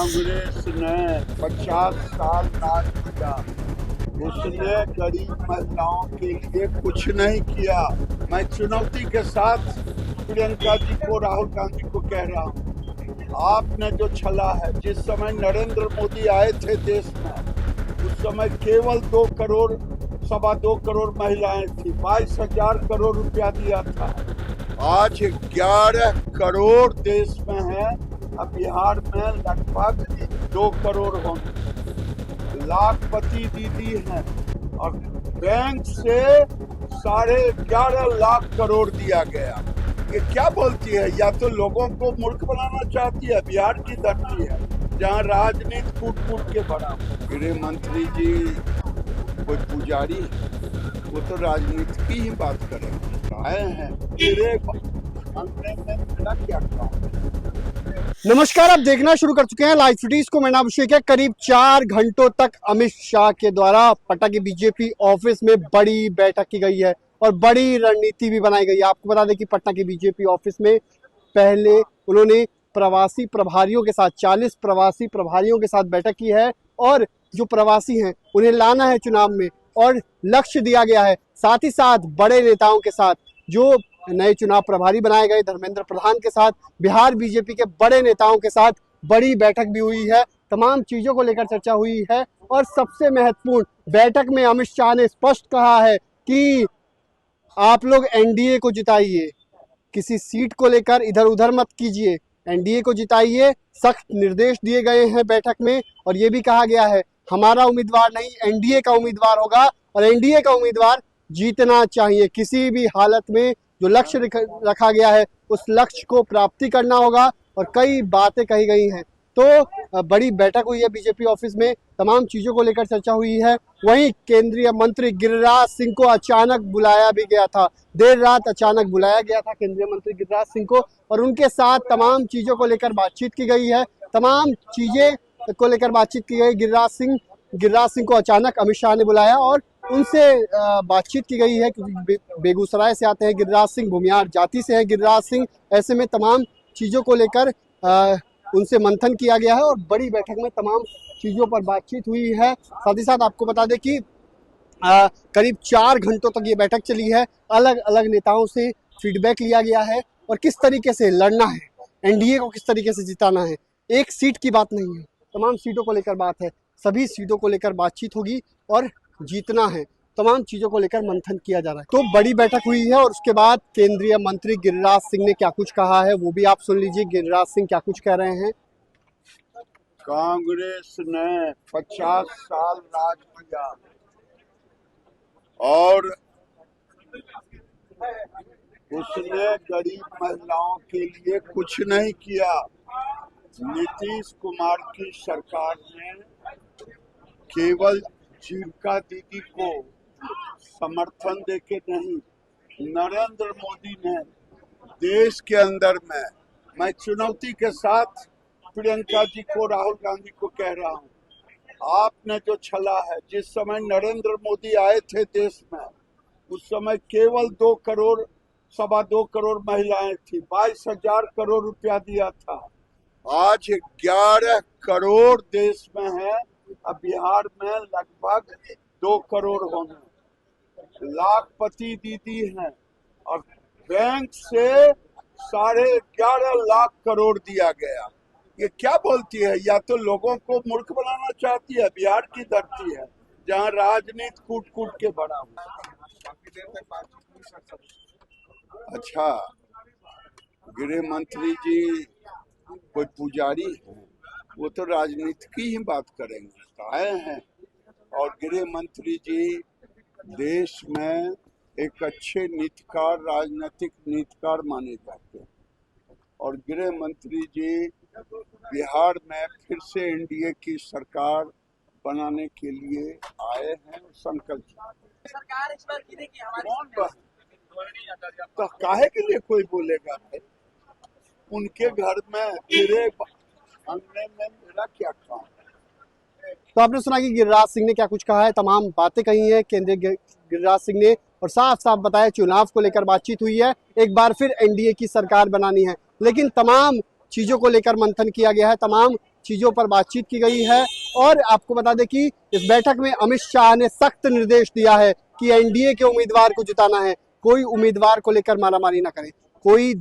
कांग्रेस ने 50 साल राज किया, उसने गरीब महिलाओं के लिए कुछ नहीं किया। मैं चुनौती के साथ प्रियंका जी को, राहुल गांधी को कह रहा हूँ, आपने जो छला है, जिस समय नरेंद्र मोदी आए थे देश में, उस समय केवल 2 करोड़, 2.25 करोड़ महिलाएं थी, 22,000 करोड़ रुपया दिया था। आज 11 करोड़ देश में है। अब बिहार में लगभग 2 करोड़ होंगे। लाखपति दीदी हैं और बैंक से 11.5 लाख करोड़ दिया गया। ये क्या बोलती है? या तो लोगों को मूर्ख बनाना चाहती है। बिहार की धरती है जहाँ राजनीति कूट कूट के भरा। गृह मंत्री जी कोई पुजारी, वो तो राजनीति की ही बात करेंगे। आए हैं क्या काम। नमस्कार, आप देखना शुरू कर चुके हैं लाइव सिटीज को। मैं नाम अभिषेक है। करीब 4 घंटों तक अमित शाह के द्वारा पटना के बीजेपी ऑफिस में बड़ी बैठक की गई है और बड़ी रणनीति भी बनाई गई है। आपको बता दें कि पटना के बीजेपी ऑफिस में पहले उन्होंने प्रवासी प्रभारियों के साथ 40 प्रवासी प्रभारियों के साथ बैठक की है और जो प्रवासी हैं उन्हें लाना है चुनाव में और लक्ष्य दिया गया है। साथ ही साथ बड़े नेताओं के साथ, जो नए चुनाव प्रभारी बनाए गए धर्मेंद्र प्रधान के साथ, बिहार बीजेपी के बड़े नेताओं के साथ बड़ी बैठक भी हुई है। तमाम चीजों को लेकर चर्चा हुई है और सबसे महत्वपूर्ण बैठक में अमित शाह ने स्पष्ट कहा है कि आप लोग एनडीए को जिताइए, किसी सीट को लेकर इधर उधर मत कीजिए, एनडीए को जिताइए। सख्त निर्देश दिए गए हैं बैठक में और ये भी कहा गया है हमारा उम्मीदवार नहीं, एनडीए का उम्मीदवार होगा और एनडीए का उम्मीदवार जीतना चाहिए। किसी भी हालत में जो लक्ष्य रखा गया है उस लक्ष्य को प्राप्ति करना होगा और कई बातें कही गई हैं। तो बड़ी बैठक हुई है बीजेपी ऑफिस में, तमाम चीजों को लेकर चर्चा हुई है। वहीं केंद्रीय मंत्री गिरिराज सिंह को अचानक बुलाया भी गया था, देर रात अचानक बुलाया गया था केंद्रीय मंत्री गिरिराज सिंह को और उनके साथ तमाम चीजों को लेकर बातचीत की गई है। तमाम चीजें को लेकर बातचीत की गई। गिरिराज सिंह को अचानक अमित शाह ने बुलाया और उनसे बातचीत की गई है, क्योंकि बेगूसराय से आते हैं गिरिराज सिंह, भूमिहार जाति से हैं गिरिराज सिंह। ऐसे में तमाम चीज़ों को लेकर उनसे मंथन किया गया है और बड़ी बैठक में तमाम चीज़ों पर बातचीत हुई है। साथ ही साथ आपको बता दें कि करीब 4 घंटों तक ये बैठक चली है। अलग अलग नेताओं से फीडबैक लिया गया है और किस तरीके से लड़ना है, एनडीए को किस तरीके से जिताना है। एक सीट की बात नहीं है, तमाम सीटों को लेकर बात है। सभी सीटों को लेकर बातचीत होगी और जीतना है, तमाम चीजों को लेकर मंथन किया जा रहा है। तो बड़ी बैठक हुई है और उसके बाद केंद्रीय मंत्री गिरिराज सिंह ने क्या कुछ कहा है वो भी आप सुन लीजिए। गिरिराज सिंह क्या कुछ कह रहे हैं। कांग्रेस ने 50 साल राज किया और उसने गरीब महिलाओं के लिए कुछ नहीं किया। नीतीश कुमार की सरकार ने केवल जीविका दीदी को समर्थन देके नहीं, नरेंद्र मोदी ने देश के अंदर में, मैं चुनौती के साथ प्रियंका जी को, राहुल गांधी को कह रहा हूँ, आपने जो छला है, जिस समय नरेंद्र मोदी आए थे देश में, उस समय केवल 2 करोड़, 2.25 करोड़ महिलाएं थी, 22,000 करोड़ रुपया दिया था। आज 11 करोड़ देश में है। अब बिहार में लगभग 2 करोड़ होंगे। लाखपति दीदी हैं और बैंक से 11.5 लाख करोड़ दिया गया। ये क्या बोलती है? या तो लोगों को मूर्ख बनाना चाहती है। बिहार की धरती है जहाँ राजनीति कूट कूट के भरा हुआ। अच्छा, गृह मंत्री जी कोई पुजारी है, वो तो राजनीति की ही बात करेंगे। आए हैं और गृह मंत्री जी देश में एक अच्छे नीतिकार, राजनीतिक नीतिकार माने जाते हैं और गृह मंत्री जी बिहार में फिर से एनडीए की सरकार बनाने के लिए आए हैं। संकल्प सरकार इस बार गिरेगी हमारी, तो काहे के लिए कोई बोलेगा? उनके घर में गिरे में मेरा क्या काम? तो आपने सुना कि गिरिराज सिंह ने क्या कुछ कहा है, तमाम बातें कही हैं केंद्रीय गिरिराज सिंह ने और साफ साफ बताया चुनाव को लेकर बातचीत हुई है। एक बार फिर एनडीए की सरकार बनानी है, लेकिन तमाम चीजों को लेकर मंथन किया गया है, तमाम चीजों पर बातचीत की गई है। और आपको बता दें कि इस बैठक में अमित शाह ने सख्त निर्देश दिया है कि एनडीए के उम्मीदवार को जिताना है, कोई उम्मीदवार को लेकर मारामारी ना करे। कोई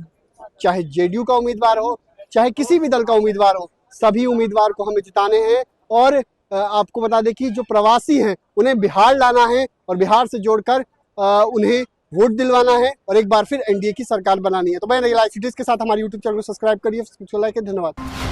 चाहे जेडीयू का उम्मीदवार हो, चाहे किसी भी दल का उम्मीदवार हो, सभी उम्मीदवार को हमें जिताने हैं। और आपको बता दें कि जो प्रवासी हैं उन्हें बिहार लाना है और बिहार से जोड़कर उन्हें वोट दिलवाना है और एक बार फिर एनडीए की सरकार बनानी है। तो मैं लाइव सिटीज के साथ हमारे यूट्यूब चैनल को सब्सक्राइब करिए, लाइक, धन्यवाद।